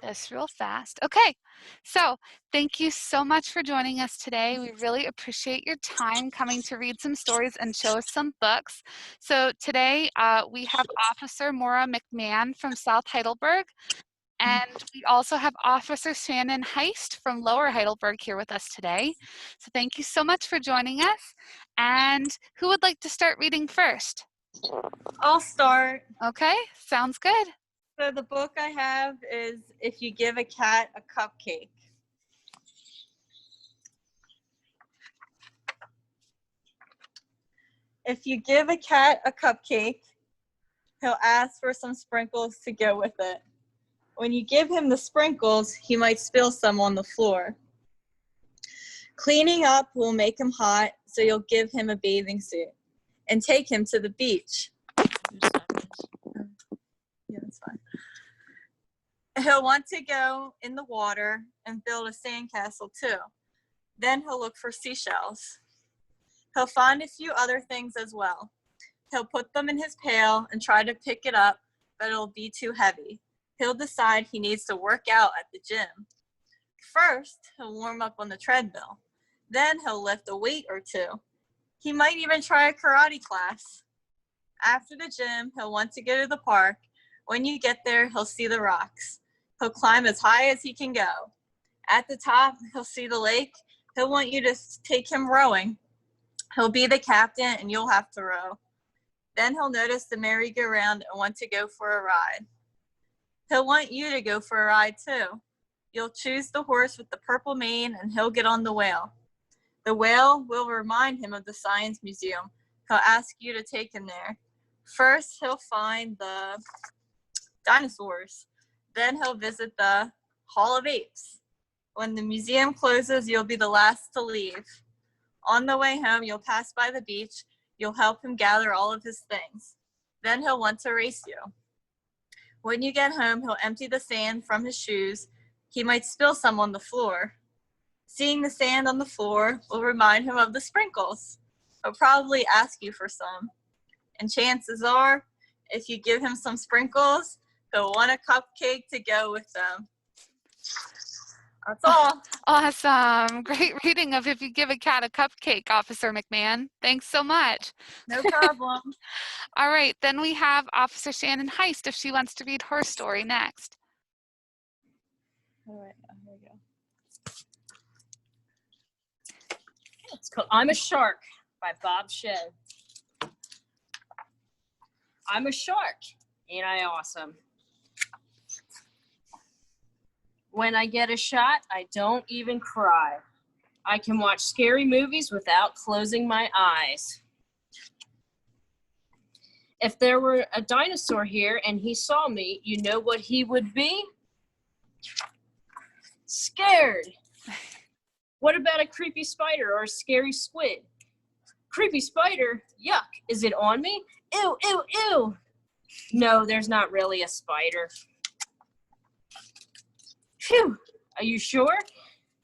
this real fast. Okay, so thank you so much for joining us today. We really appreciate your time coming to read some stories and show us some books. So today we have Officer Maura McMahon from South Heidelberg, and we also have Officer Shannon Heist from Lower Heidelberg here with us today. So thank you so much for joining us. And who would like to start reading first? I'll start. Okay, sounds good. So the book I have is If You Give a Cat a Cupcake. If you give a cat a cupcake, he'll ask for some sprinkles to go with it. When you give him the sprinkles, he might spill some on the floor. Cleaning up will make him hot, so you'll give him a bathing suit and take him to the beach. Yeah, that's fine. He'll want to go in the water and build a sandcastle too. Then he'll look for seashells. He'll find a few other things as well. He'll put them in his pail and try to pick it up, but it'll be too heavy. He'll decide he needs to work out at the gym. First, he'll warm up on the treadmill. Then he'll lift a weight or two. He might even try a karate class. After the gym, he'll want to go to the park. When you get there, he'll see the rocks. He'll climb as high as he can go. At the top, he'll see the lake. He'll want you to take him rowing. He'll be the captain and you'll have to row. Then he'll notice the merry-go-round and want to go for a ride. He'll want you to go for a ride too. You'll choose the horse with the purple mane and he'll get on the whale. The whale will remind him of the Science Museum. He'll ask you to take him there. First, he'll find the dinosaurs. Then he'll visit the Hall of Apes. When the museum closes, you'll be the last to leave. On the way home, you'll pass by the beach. You'll help him gather all of his things. Then he'll want to race you. When you get home, he'll empty the sand from his shoes. He might spill some on the floor. Seeing the sand on the floor will remind him of the sprinkles. He'll probably ask you for some. And chances are, if you give him some sprinkles, he'll want a cupcake to go with them. That's all. Awesome. Great reading of If You Give a Cat a Cupcake, Officer McMahon. Thanks so much. No problem. All right, then we have Officer Shannon Heist if she wants to read her story next. All right, here we go. It's called I'm a Shark by Bob Shea. I'm a shark. Ain't I awesome? When I get a shot, I don't even cry. I can watch scary movies without closing my eyes. If there were a dinosaur here and he saw me, you know what he would be? Scared. What about a creepy spider or a scary squid? Creepy spider? Yuck. Is it on me? Ew, ew, ew. No, there's not really a spider. Phew. Are you sure?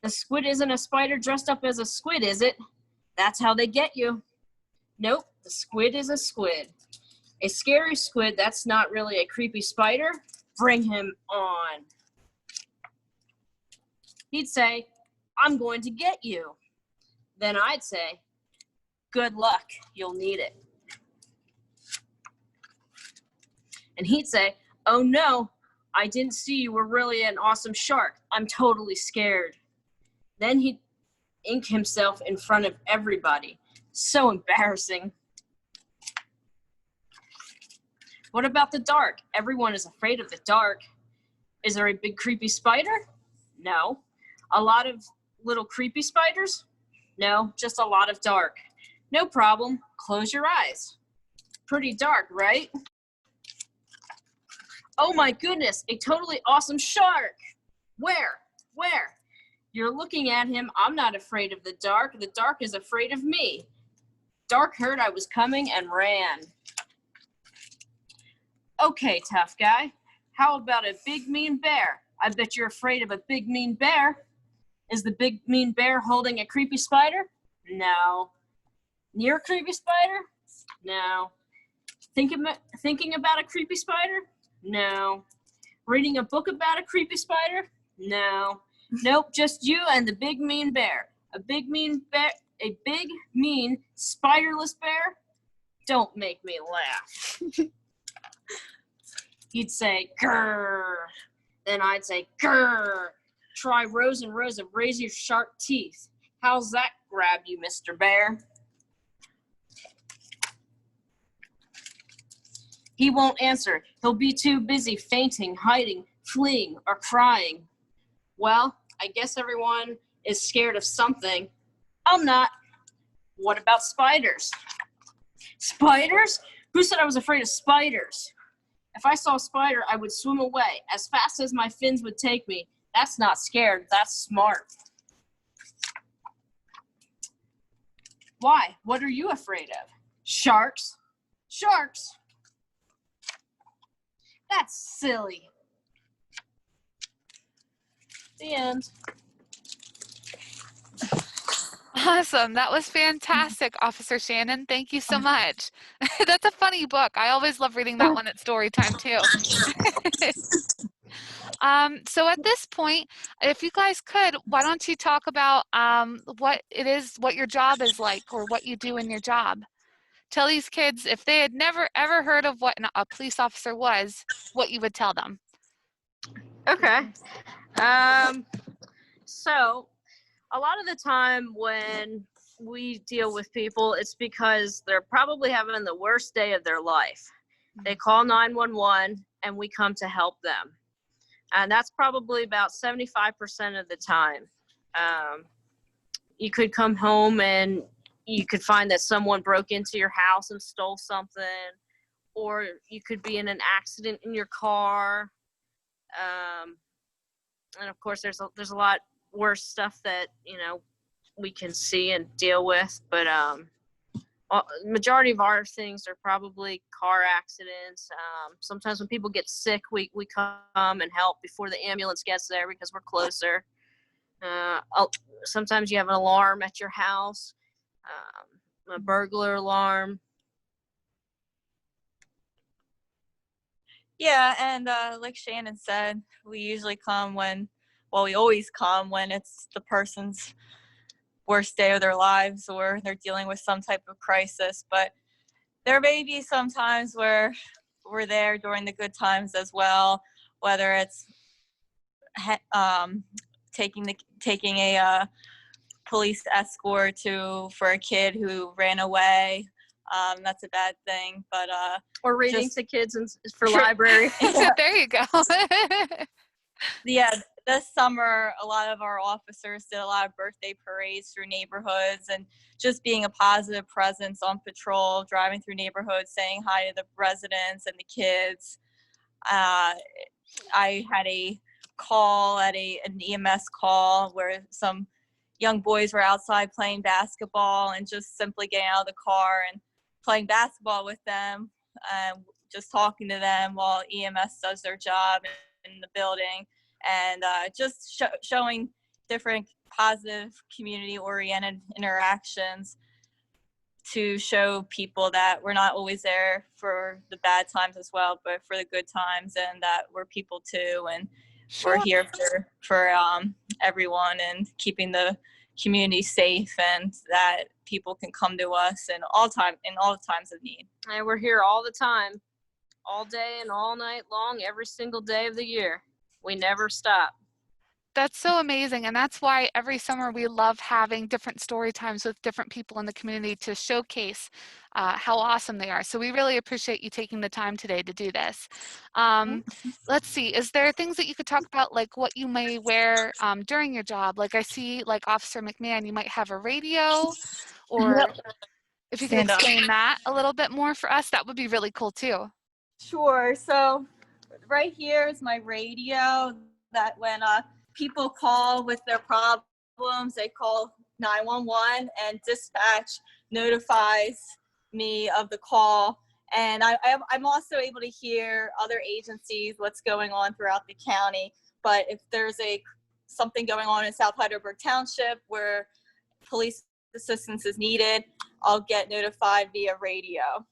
The squid isn't a spider dressed up as a squid, is it? That's how they get you. Nope, the squid is a squid. A scary squid, that's not really a creepy spider. Bring him on. He'd say, I'm going to get you. Then I'd say, good luck, you'll need it. And he'd say, oh no, I didn't see you were really an awesome shark. I'm totally scared. Then he'd ink himself in front of everybody. So embarrassing. What about the dark? Everyone is afraid of the dark. Is there a big creepy spider? No. A lot of little creepy spiders? No, just a lot of dark. No problem. Close your eyes. Pretty dark, right? Oh my goodness, a totally awesome shark. Where? Where? You're looking at him. I'm not afraid of the dark. The dark is afraid of me. Dark heard I was coming and ran. Okay, tough guy. How about a big mean bear? I bet you're afraid of a big mean bear. Is the big mean bear holding a creepy spider? No. Near a creepy spider? No. Thinking about a creepy spider? No. Reading a book about a creepy spider? No. Nope, just you and the big mean bear. A big mean spiderless bear? Don't make me laugh. You'd say, grrr. Then I'd say, grrr. Try rows and rows of razor-sharp teeth. How's that grab you, Mr. Bear? He won't answer. He'll be too busy fainting, hiding, fleeing, or crying. Well, I guess everyone is scared of something. I'm not. What about spiders? Spiders? Who said I was afraid of spiders? If I saw a spider, I would swim away as fast as my fins would take me. That's not scared, that's smart. Why? What are you afraid of? Sharks? Sharks? That's silly. The end. Awesome. That was fantastic, Officer Shannon. Thank you so much. That's a funny book. I always love reading that one at story time too. So at this point, if you guys could, why don't you talk about what your job is like or what you do in your job? Tell these kids, if they had never ever heard of what a police officer was, what you would tell them. Okay. So a lot of the time when we deal with people, it's because they're probably having the worst day of their life. They call 911 and we come to help them. And that's probably about 75% of the time. You could come home and you could find that someone broke into your house and stole something, or you could be in an accident in your car. And of course, there's a lot worse stuff that, we can see and deal with, but majority of our things are probably car accidents. Sometimes when people get sick, we come and help before the ambulance gets there because we're closer. Sometimes you have an alarm at your house, a burglar alarm. Yeah, and like Shannon said, we always come when it's the person's worst day of their lives or they're dealing with some type of crisis. But there may be some times where we're there during the good times as well, whether it's taking a police escort for a kid who ran away. That's a bad thing, but or reading to kids for library. There you go. Yeah, this summer, a lot of our officers did a lot of birthday parades through neighborhoods and just being a positive presence on patrol, driving through neighborhoods, saying hi to the residents and the kids. I had a call at an EMS call where some young boys were outside playing basketball and just simply getting out of the car and playing basketball with them, just talking to them while EMS does their job in the building, and just showing different positive community-oriented interactions to show people that we're not always there for the bad times as well, but for the good times, and that we're people too, and Sure. we're here for everyone and keeping the community safe, and that people can come to us in all times of need. And we're here all the time, all day and all night long, every single day of the year. We never stop. That's so amazing. And that's why every summer we love having different story times with different people in the community to showcase how awesome they are. So we really appreciate you taking the time today to do this. Let's see, is there things that you could talk about, like what you may wear during your job? Like I see, like Officer McMahon, you might have a radio, or if you could explain that a little bit more for us, that would be really cool too. Sure. So right here is my radio that when people call with their problems, they call 911 and dispatch notifies me of the call. And I'm also able to hear other agencies, what's going on throughout the county. But if there's something going on in South Heidelberg Township where police assistance is needed, I'll get notified via radio.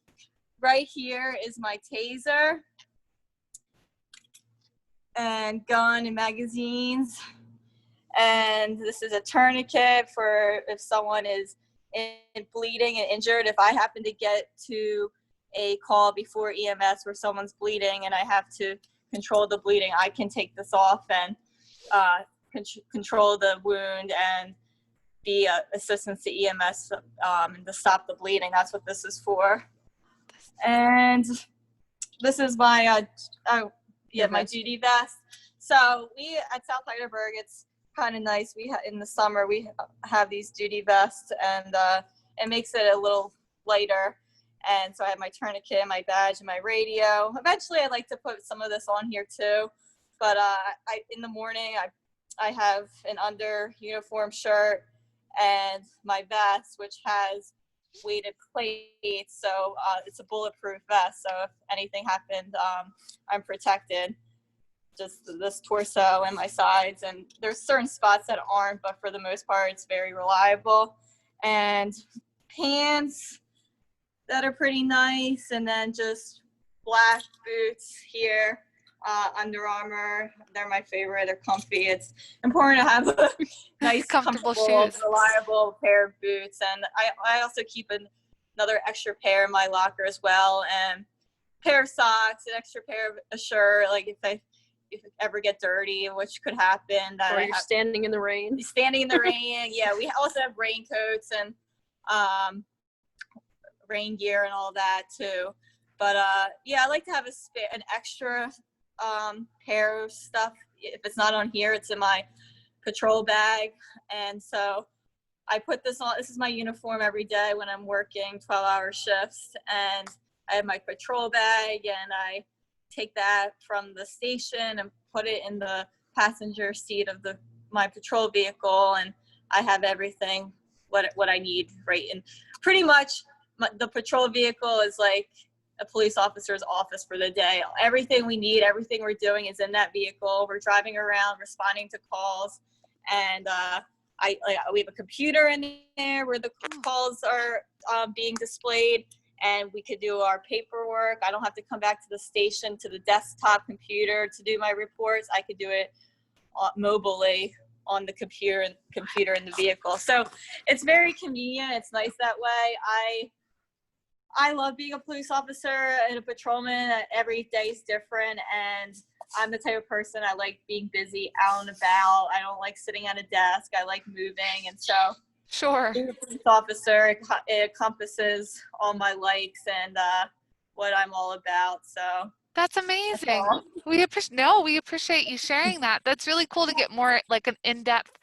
Right here is my taser. and gun and magazines. And this is a tourniquet for if someone is bleeding and injured. If I happen to get to a call before EMS where someone's bleeding and I have to control the bleeding, I can take this off and control the wound and be assistance to EMS and to stop the bleeding. That's what this is for. And this is my my duty vest. So we at South Heidelberg, it's kind of nice. In the summer we have these duty vests, and it makes it a little lighter. And so I have my tourniquet, my badge, and my radio. Eventually, I'd like to put some of this on here too. But in the morning, I have an under uniform shirt and my vest, which has weighted plates. So it's a bulletproof vest. So if anything happened, I'm protected. Just this torso and my sides. And there's certain spots that aren't, but for the most part, it's very reliable. And pants that are pretty nice, and then just black boots here, Under Armour. They're my favorite. They're comfy. It's important to have a nice, Comfortable comfortable, shoes. reliable pair of boots. And I also keep another extra pair in my locker as well, and pair of socks, an extra pair of a shirt, like if I ever get dirty, which could happen. That Or you're standing in the rain. Standing in the rain. Yeah, we also have raincoats and rain gear and all that too. But yeah, I like to have an extra pair of stuff. If it's not on here, it's in my patrol bag. And so I put this on. This is my uniform every day when I'm working 12-hour shifts. And I have my patrol bag, and I take that from the station and put it in the passenger seat of my patrol vehicle. And I have everything, what I need, right? And pretty much the patrol vehicle is like a police officer's office for the day. Everything we need, everything we're doing is in that vehicle. We're driving around, responding to calls, and we have a computer in there where the calls are being displayed, and we could do our paperwork. I don't have to come back to the station to the desktop computer to do my reports. I could do it mobilely on the computer in the vehicle. So it's very convenient. It's nice that way. I love being a police officer and a patrolman. Every day is different, and I'm the type of person, I like being busy, out and about. I don't like sitting at a desk. I like moving, and so Sure. being a police officer, it encompasses all my likes and what I'm all about. So That's that's amazing. all. We appreciate you sharing that. That's really cool to get more like an in-depth,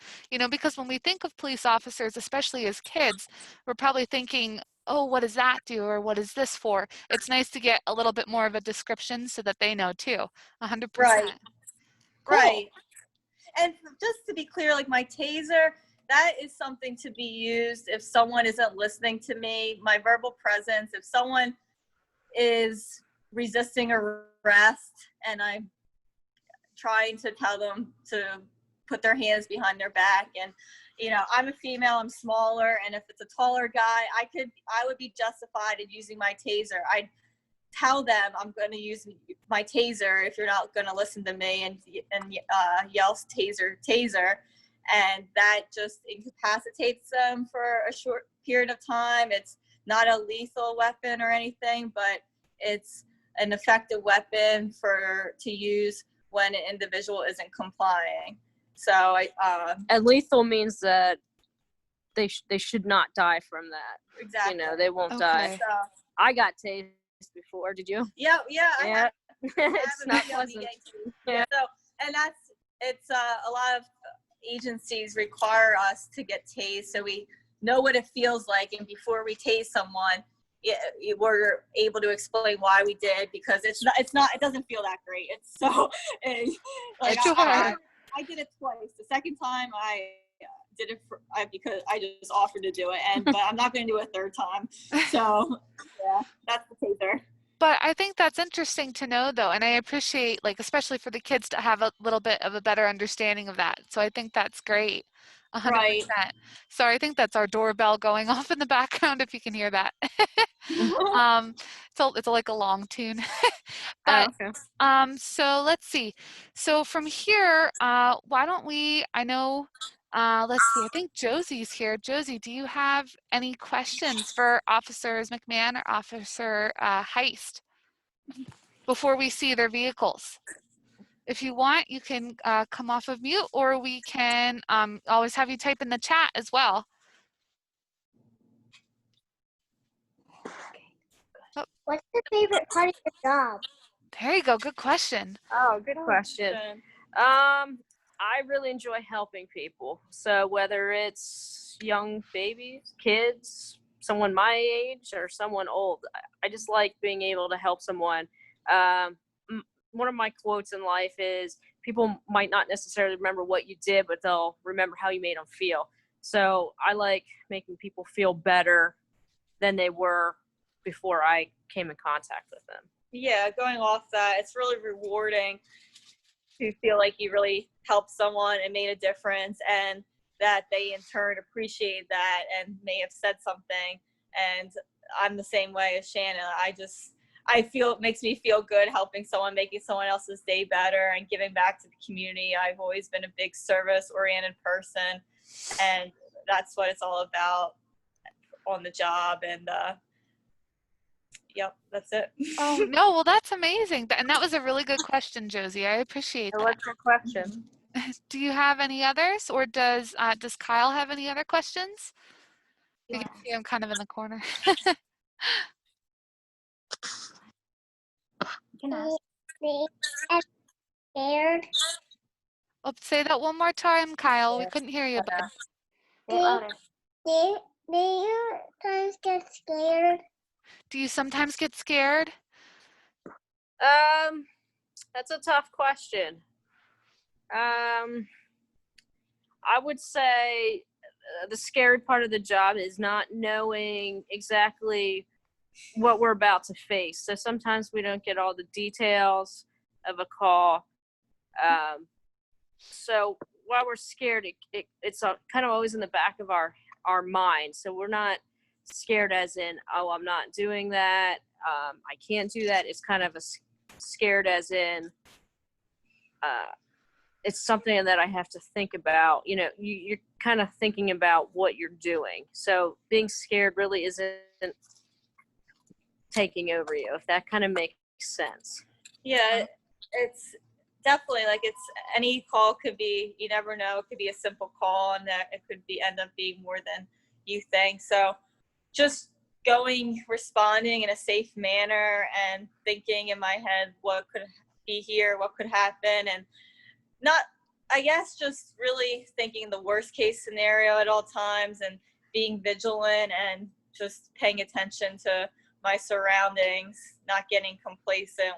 because when we think of police officers, especially as kids, we're probably thinking, oh, what does that do? Or what is this for? It's nice to get a little bit more of a description so that they know too. 100%. Right. Cool. Right. And just to be clear, like my taser, that is something to be used if someone isn't listening to me. My verbal presence, if someone is resisting arrest and I'm trying to tell them to put their hands behind their back, and I'm a female, I'm smaller, and if it's a taller guy, I would be justified in using my taser. I'd tell them I'm going to use my taser if you're not going to listen to me, and yell taser, and that just incapacitates them for a short period of time. It's not a lethal weapon or anything, but it's an effective weapon to use when an individual isn't complying. So And lethal means that they should not die from that. exactly. They won't die. Okay. So, I got tased before. Did you? yeah. Yeah. I have It's a not video of me pleasant. getting tased. Yeah. So, and it's a lot of agencies require us to get tased, so we know what it feels like, and before we tase someone, we're able to explain why we did, because it doesn't feel that great. It's so like Sure. I did it twice. The second time I did it because I just offered to do it, but I'm not going to do it a third time. So yeah, that's the taser. But I think that's interesting to know, though, and I appreciate, especially for the kids to have a little bit of a better understanding of that. So I think that's great. 100%. Right. Sorry, I think that's our doorbell going off in the background if you can hear that. It's like a long tune. But Okay. so let's see. So from here, why don't we, I know, let's see, I think Josie's here. Josie, do you have any questions for Officers McMahon or Officer Heist before we see their vehicles? If you want, you can come off of mute, or we can always have you type in the chat as well. Oh, What's your favorite part of your job? there you go. Good question. Oh, good question. I really enjoy helping people. So whether it's young babies, kids, someone my age, or someone old, I just like being able to help someone. One of my quotes in life is, people might not necessarily remember what you did, but they'll remember how you made them feel. So I like making people feel better than they were before I came in contact with them. Yeah, going off that, it's really rewarding to feel like you really helped someone and made a difference, and that they in turn appreciate that and may have said something. And I'm the same way as Shannon. I feel it makes me feel good helping someone, making someone else's day better, and giving back to the community. I've always been a big service-oriented person, and that's what it's all about on the job. And yep, that's it. Oh, no, well, that's amazing. And that was a really good question, Josie. I appreciate that. What's your question? Do you have any others, or does Kyle have any other questions? You can see him kind of in the corner. I'm scared. Oh, say that one more time, Kyle. We couldn't hear you, bud. Do you guys get scared? Do you sometimes get scared? That's a tough question. I would say the scary part of the job is not knowing exactly what we're about to face. So sometimes we don't get all the details of a call. So while we're scared, it's kind of always in the back of our mind. So we're not scared as in, oh, I'm not doing that. I can't do that. It's kind of scared as in, it's something that I have to think about. You know, you're kind of thinking about what you're doing. So being scared really isn't taking over you, if that kind of makes sense. Yeah, it's definitely like, it's any call could be, you never know, it could be a simple call, and that it could be end up being more than you think. So just responding in a safe manner, and thinking in my head what could be here, what could happen, and not, I guess, just really thinking the worst case scenario at all times, and being vigilant, and just paying attention to my surroundings, not getting complacent,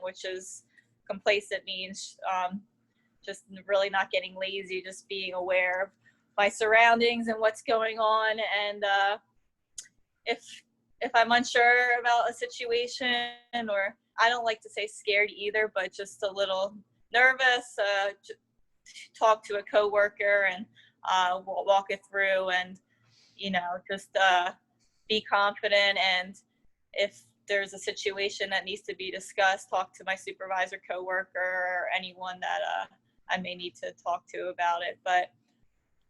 complacent means just really not getting lazy, just being aware of my surroundings and what's going on. And if I'm unsure about a situation, or I don't like to say scared either, but just a little nervous, talk to a coworker and walk it through, and just be confident. And if there's a situation that needs to be discussed, talk to my supervisor, coworker, or anyone that I may need to talk to about it. But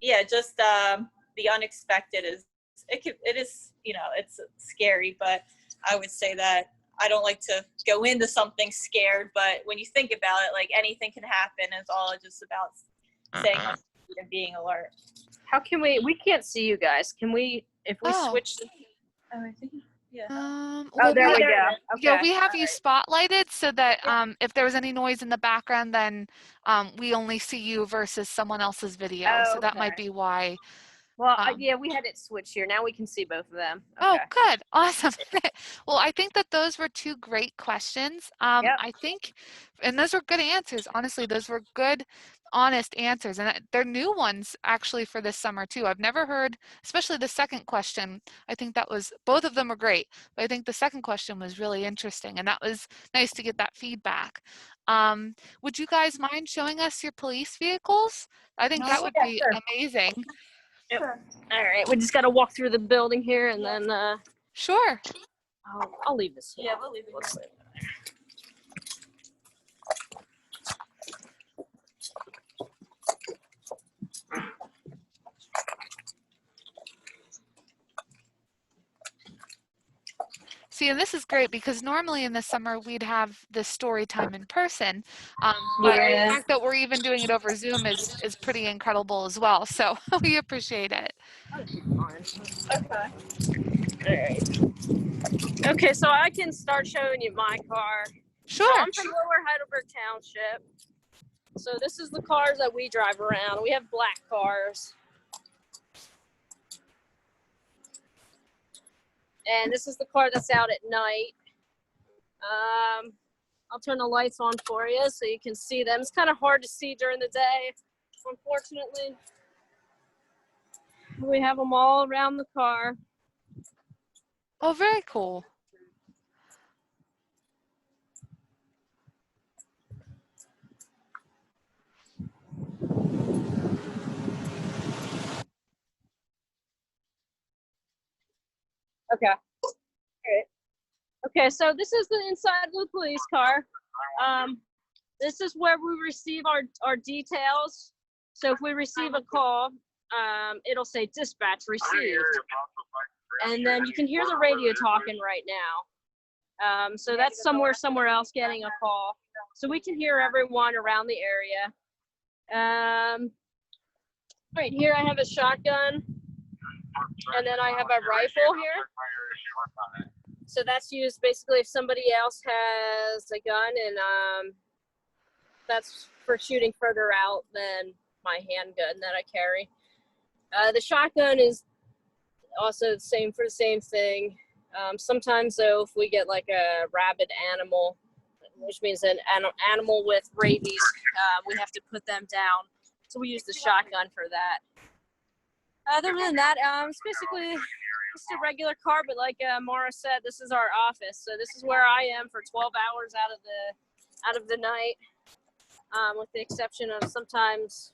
yeah, just the unexpected is it's scary, but I would say that I don't like to go into something scared, but when you think about it, like, anything can happen. It's all just about staying on speed and being alert. How can we can't see you guys. Can we, if we Oh. switch? I think, yeah. Well, There we we, go. yeah, Okay. we have you spotlighted so that if there was any noise in the background, then we only see you versus someone else's video. Oh, So that might okay. be why. Well, Um, yeah, we had it switched here. Now we can see both of them. Oh, Okay. good. Awesome. Well, I think that those were two great questions. Yep. I think, and those were good answers. Honestly, those were good, honest answers. And they're new ones actually for this summer too. I've never heard, especially the second question. I think both of them were great, but I think the second question was really interesting. And that was nice to get that feedback. Would you guys mind showing us your police vehicles? I think that would be amazing. Yep. Sure. All right, we just got to walk through the building here, and then Sure. I'll leave this here. Yeah, we'll leave it. Let's leave it. See, and this is great because normally in the summer we'd have the story time in person, but Yeah. the fact that we're even doing it over Zoom is pretty incredible as well. So we appreciate it. Okay. All right. Okay, so I can start showing you my car. So Sure. I'm from Lower Heidelberg Township. So this is the cars that we drive around. We have black cars. And this is the car that's out at night. I'll turn the lights on for you so you can see them. It's kind of hard to see during the day, unfortunately. We have them all around the car. Oh, very cool. Okay. All right. Okay, so this is the inside of the police car. This is where we receive our details. So if we receive a call, it'll say dispatch received. And then you can hear the radio talking right now. So that's somewhere else getting a call. So we can hear everyone around the area. Right here I have a shotgun. And then I have a rifle here. So that's used basically if somebody else has a gun, and that's for shooting further out than my handgun that I carry. The shotgun is also the same for the same thing. Sometimes though, if we get like a rabid animal, which means an animal with rabies, we have to put them down. So we use the shotgun for that. Other than that, it's basically just a regular car, but like Mara said, this is our office. So this is where I am for 12 hours out of the night, with the exception of sometimes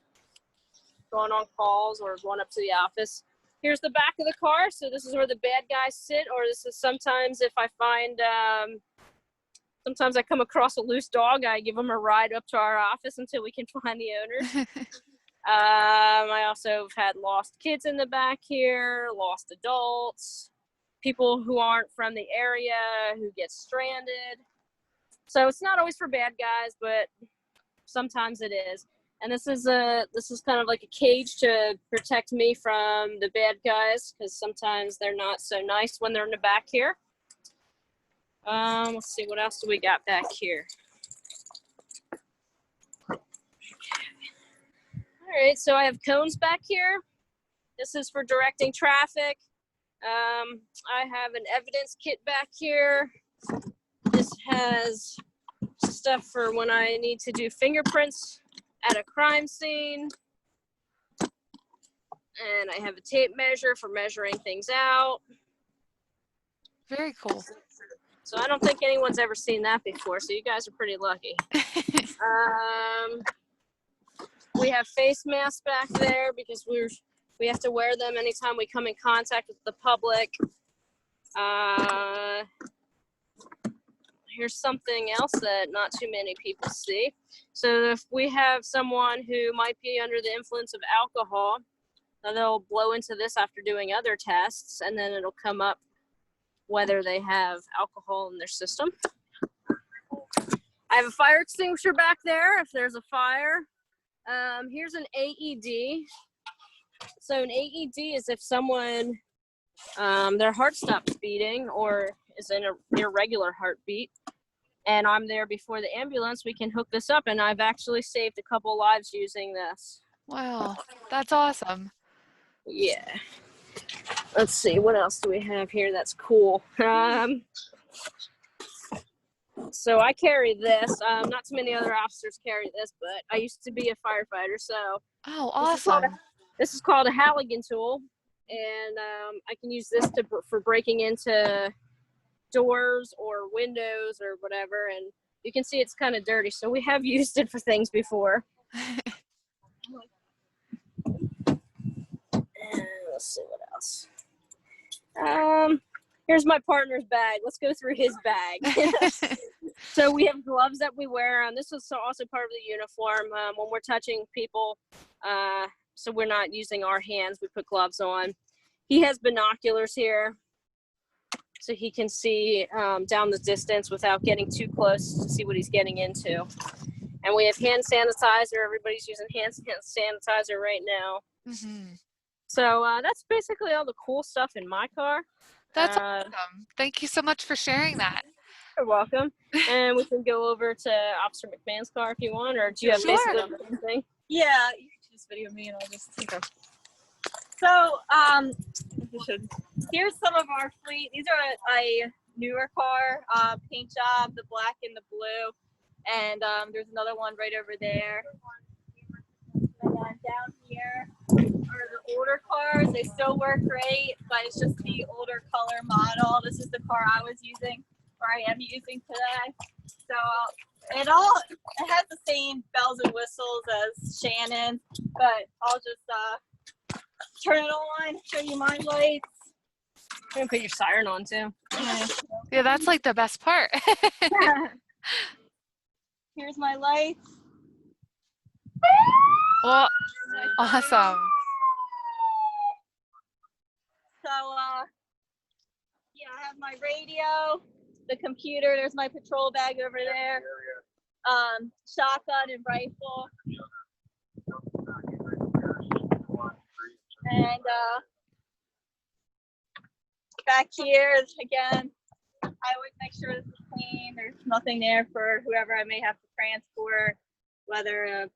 going on calls or going up to the office. Here's the back of the car. So this is where the bad guys sit, or this is sometimes if I find, sometimes I come across a loose dog, I give them a ride up to our office until we can find the owners. I also have had lost kids in the back here, lost adults, people who aren't from the area who get stranded. So it's not always for bad guys, but sometimes it is. And this is kind of like a cage to protect me from the bad guys, because sometimes they're not so nice when they're in the back here. Let's see, what else do we got back here? All right, so I have cones back here. This is for directing traffic. I have an evidence kit back here. This has stuff for when I need to do fingerprints at a crime scene. And I have a tape measure for measuring things out. Very cool. So I don't think anyone's ever seen that before, so you guys are pretty lucky. We have face masks back there because we have to wear them anytime we come in contact with the public. Here's something else that not too many people see. So if we have someone who might be under the influence of alcohol, they'll blow into this after doing other tests, and then it'll come up whether they have alcohol in their system. I have a fire extinguisher back there if there's a fire. Here's an AED. So an AED is if someone, their heart stops beating or is in an irregular heartbeat, and I'm there before the ambulance, we can hook this up, and I've actually saved a couple lives using this. Wow, that's awesome. Yeah. Let's see, what else do we have here that's cool? So I carry this. Not too many other officers carry this, but I used to be a firefighter, so Oh, awesome. this is called a Halligan tool, and I can use this for breaking into doors or windows or whatever, and you can see it's kind of dirty, so we have used it for things before. And let's see what else. Here's my partner's bag. Let's go through his bag. So we have gloves that we wear, and this is also part of the uniform when we're touching people. So we're not using our hands. We put gloves on. He has binoculars here, so he can see down the distance without getting too close to see what he's getting into. And we have hand sanitizer. Everybody's using hand sanitizer right now. Mm-hmm. So that's basically all the cool stuff in my car. That's awesome. Thank you so much for sharing that. You're welcome. And we can go over to Officer McMahon's car if you want, or do you have Sure. basically the same thing? Yeah, you can just video me and I'll just take them. So, here's some of our fleet. These are a newer car, paint job, the black and the blue. And there's another one right over there. And then down here are the older cars. They still work great, but it's just the older color model. This is the car I was using, or I am using today. So it has the same bells and whistles as Shannon's, but I'll just turn it on, show you my lights. I'm gonna put your siren on too. Yeah, that's like the best part. Here's my lights. Well, awesome. So, yeah, I have my radio, the computer. There's my patrol bag over there. Shotgun and rifle. And back here, again, I always make sure this is clean. There's nothing there for whoever I may have to transport, whether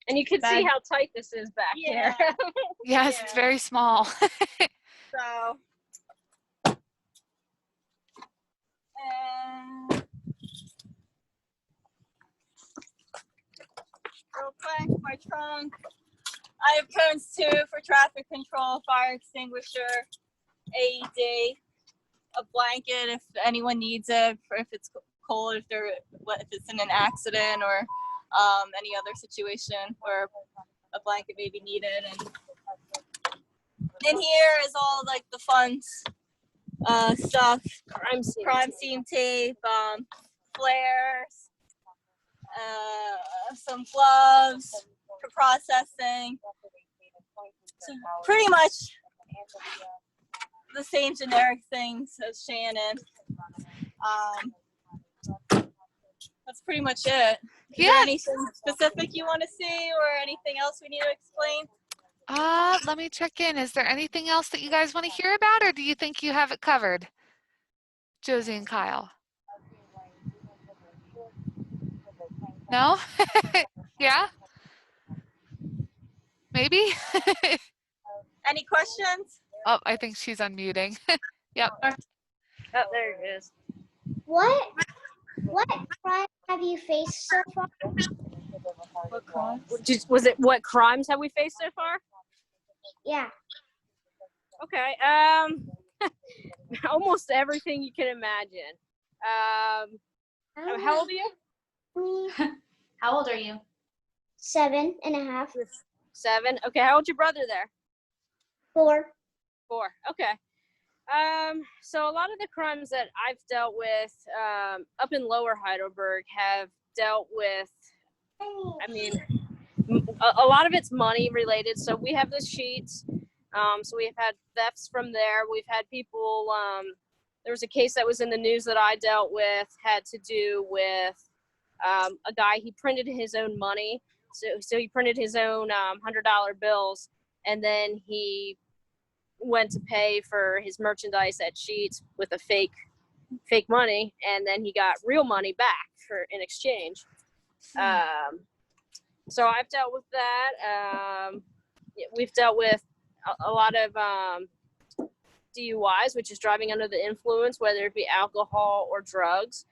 And you can see Bag. how tight this is back Yeah. here. Yes, it's very small. So, and real quick, my trunk. I have cones too for traffic control, fire extinguisher, AED, a blanket if anyone needs it, for if it's cold, if it's in an accident or any other situation where a blanket may be needed. And in here is all like the fun stuff, crime scene tape, flares, some gloves for processing. So pretty much the same generic things as Shannon. That's pretty much it. Is there anything specific you want to see or anything else we need to explain? Let me check in. Is there anything else that you guys want to hear about, or do you think you have it covered? Josie and Kyle. No? Yeah? Maybe? Any questions? Oh, I think she's unmuting. Yep. Oh, there it is. What crime have you faced so far? What crimes? Was it what crimes have we faced so far? Yeah. Okay. Almost everything you can imagine. How old are you? How old are you? 7.5. 7. Okay. How old's your brother there? 4. 4. Okay. So a lot of the crimes that I've dealt with up in Lower Heidelberg have dealt with, I mean, a lot of it's money related. So we have the sheets. So we've had thefts from there. We've had people, there was a case that was in the news that I dealt with, had to do with a guy, he printed his own money. So he printed his own $100 bills, and then he went to pay for his merchandise at Sheetz with a fake money, and then he got real money back in exchange. So I've dealt with that. We've dealt with a lot of DUIs, which is driving under the influence, whether it be alcohol or drugs.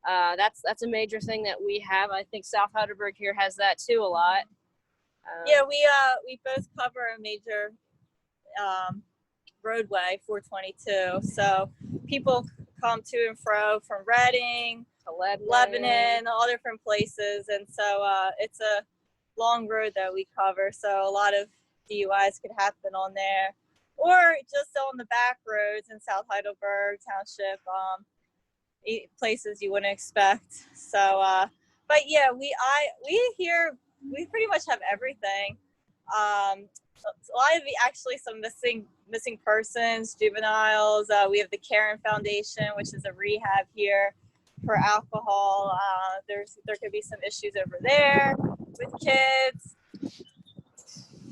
That's a major thing that we have. I think South Heidelberg here has that too a lot. Yeah, we both cover a major roadway, 422. So people come to and fro from Reading to Lebanon, all different places, and so it's a long road that we cover. So a lot of DUIs could happen on there, or just on the back roads in South Heidelberg Township, places you wouldn't expect. So, but yeah, we pretty much have everything. A lot of actually some missing persons, juveniles. We have the Karen Foundation, which is a rehab here for alcohol. There could be some issues over there with kids.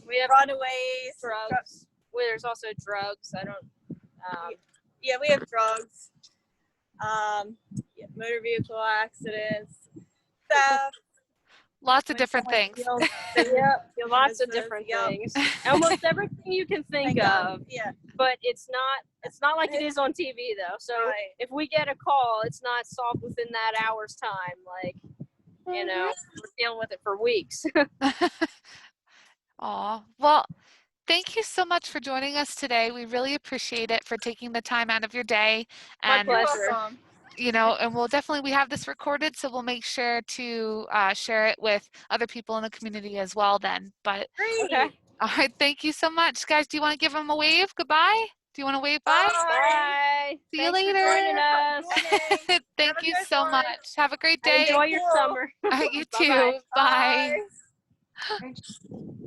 We have runaways, drugs. Well, there's also drugs. I don't. Yeah, we have drugs. Motor vehicle accidents, theft. Lots of different things. Yeah, lots of different Yep. things. Almost everything you can think of. Yeah. But it's not like it is on TV though. So Right. if we get a call, it's not solved within that hour's time. Like, we're dealing with it for weeks. Aw, well, thank you so much for joining us today. We really appreciate it for taking the time out of your day. My And, pleasure. Awesome. and we have this recorded, so we'll make sure to share it with other people in the community as well then. But, Great. Okay. all right, thank you so much. Guys, do you want to give them a wave? Goodbye? Do you want to wave bye? Bye. See you Thanks later. for joining us. Have Thank a you good so one. much. Have a great day. Enjoy your you. summer. You Bye-bye. too. Bye. Bye.